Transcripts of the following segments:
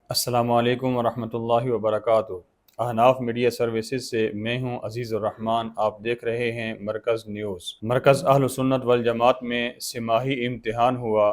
السلام علیکم ورحمۃ اللہ وبرکاتہ۔ احناف میڈیا سروسز سے میں ہوں عزیز الرحمن۔ آپ دیکھ رہے ہیں مرکز نیوز۔ مرکز اہل سنت والجماعت میں سماہی امتحان ہوا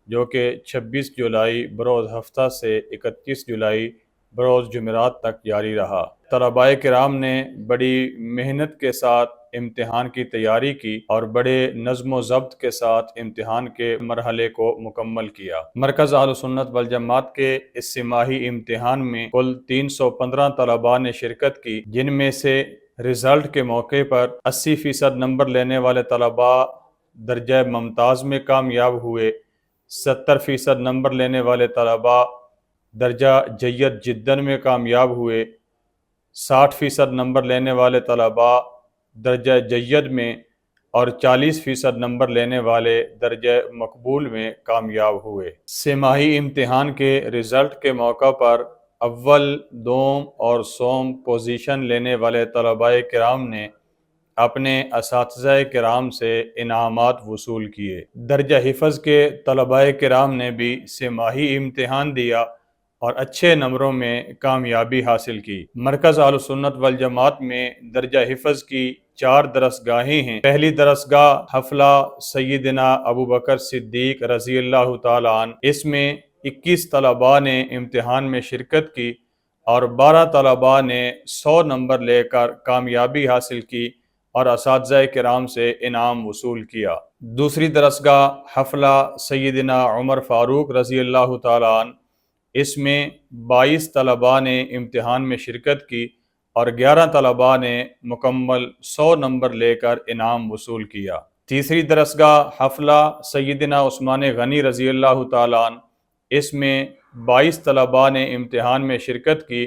جو کہ 26 جولائی بروز ہفتہ سے 31 جولائی بروز جمعرات تک جاری رہا۔ طلباء کرام نے بڑی محنت کے ساتھ امتحان کی تیاری کی اور بڑے نظم و ضبط کے ساتھ امتحان کے مرحلے کو مکمل کیا۔ مرکز اہل سنت والجماعت کے اس سماہی امتحان میں کل 315 طلباء نے شرکت کی، جن میں سے رزلٹ کے موقع پر 80% نمبر لینے والے طلباء درجہ ممتاز میں کامیاب ہوئے، 70% نمبر لینے والے طلباء درجہ جید جداً میں کامیاب ہوئے، 60% نمبر لینے والے طلباء درجہ جید میں اور 40% نمبر لینے والے درجہ مقبول میں کامیاب ہوئے۔ سماہی امتحان کے رزلٹ کے موقع پر اول، دوم اور سوم پوزیشن لینے والے طلباء کرام نے اپنے اساتذہ کرام سے انعامات وصول کیے۔ درجہ حفظ کے طلباء کرام نے بھی سماہی امتحان دیا اور اچھے نمبروں میں کامیابی حاصل کی۔ مرکز اہل سنت والجماعت میں درجہ حفظ کی 4 درسگاہیں ہیں۔ پہلی درسگاہ حفلہ سیدنا ابو بکر صدیق رضی اللہ تعالیٰ عنہ، اس میں 21 طلباء نے امتحان میں شرکت کی اور 12 طلباء نے 100 نمبر لے کر کامیابی حاصل کی اور اساتذہ کرام سے انعام وصول کیا۔ دوسری درسگاہ حفلہ سیدنا عمر فاروق رضی اللہ تعالیٰ عنہ، اس میں 22 طلباء نے امتحان میں شرکت کی اور 11 طلباء نے مکمل 100 نمبر لے کر انعام وصول کیا۔ تیسری درسگاہ حفلہ سیدنا عثمان غنی رضی اللہ تعالیٰ عنہ، اس میں 22 طلباء نے امتحان میں شرکت کی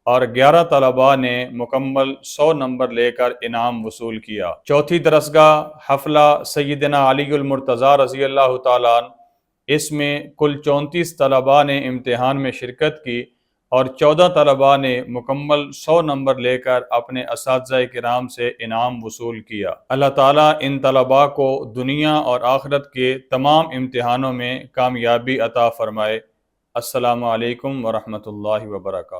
اور 11 طلباء نے مکمل 100 نمبر لے کر انعام وصول کیا۔ چوتھی درسگاہ حفلہ سیدنا علی المرتضیٰ رضی اللہ تعالیٰ عنہ، اس میں کل 34 طلباء نے امتحان میں شرکت کی اور 14 طلباء نے مکمل 100 نمبر لے کر اپنے اساتذہ کرام سے انعام وصول کیا۔ اللہ تعالیٰ ان طلباء کو دنیا اور آخرت کے تمام امتحانوں میں کامیابی عطا فرمائے۔ السلام علیکم ورحمۃ اللہ وبرکاتہ۔